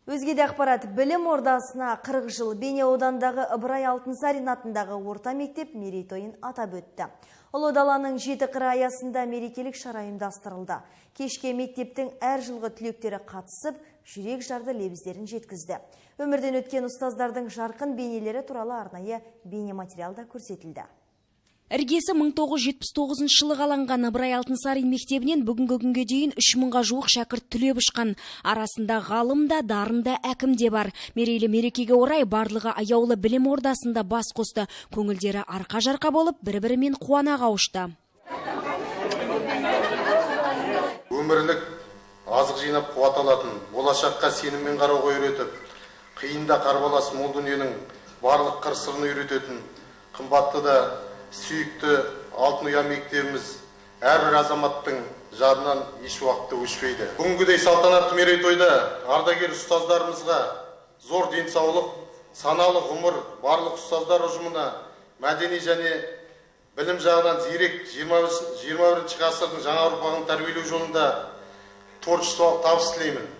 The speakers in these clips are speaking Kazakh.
Өзге де ақпарат, білім ордасына 40 жыл Бейнеу ауданындағы Ыбырай Алтынсарин атындағы орта мектеп мерейтойын атап өтті. Ұлы даланың 7 қыры аясында мерекелік шара ұйымдастырылды. Кешке мектептің әр жылғы түлектері қатысып, жүрек жарды лебіздерін жеткізді. Өмірден өткен ұстаздардың жарқын бейнелері туралы арнайы бейнематериалда көрсетілді. Іргесі 1979 жылы қаланған Ыбырай Алтынсарин мектебінен бүгінгі күнге дейін 3000-ға жуық шәкірт түлеп ұшқан. Арасында ғалым да, дарын да, әкім де бар. Мерейлі мерекеге орай барлығы аяулы білім ордасында бас қосты. Көңілдері арқа-жарқа болып, бір-бірімен қуана қауышты. Өмірлік азық жинап қуат алатын, болашаққа сеніммен қарауға үйретіп, қиында қарбалас мол дүниенің барлық қыр-сырын үйрететін, қымбатты да сүйікті алтын ұя мектебіміз әрбір азаматтың жадынан еш уақытта өшпейді. Бүгінгідей салтанатты мерейтойда ардагер ұстаздарымызға зор денсаулық, саналы ғұмыр, барлық ұстаздар ұжымына мәдени және білім жағынан зерек 21 ғасырдың жаңа ұрпағын тәрбиелеу жолында творчестволық табыс тілеймін.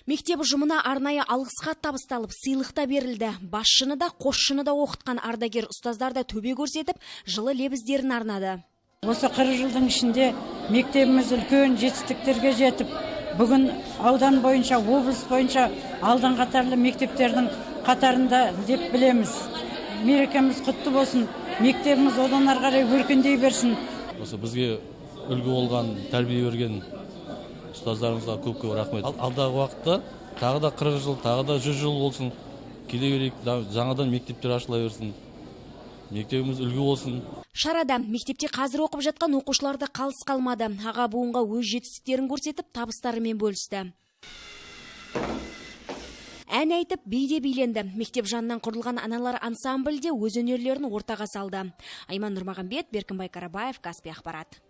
Мектеп ұжымына арнайы алғыс хат табысталып, сыйлық та берілді. Басшыны да, қосшыны да оқытқан ардагер ұстаздар да төбе көрсетіп, жылы лебіздерін арнады. Осы 40 жылдың ішінде мектебіміз үлкен жетістіктерге жетіп, бүгін аудан бойынша, облыс бойынша алдан қатарлы мектептердің қатарында деп білеміз. Мерекеміз құтты болсын, мектебіміз одан ары қарай өркендей берсін. Осы бізге үлгі болған, тәрбие берген ұстаздарымызға көп-көп рахмет. Алдағы уақытта тағы да 40 жыл, тағы да 100 жыл болсын. Келе берейік, жаңадан мектептер ашыла берсін. Мектебіміз үлгі болсын. Шарада мектепте қазір оқып жатқан оқушыларды қалыс қалмады. Аға буынға өз жетістіктерін көрсетіп, табыстарымен бөлісті. Ән айтып, биде биленді. Мектеп жанынан құрылған аналар ансамбльде өз өнерлерін ортаға салды. Айман Нұрмағамбет, Беркінбай Карабаев, Каспий ақпарат.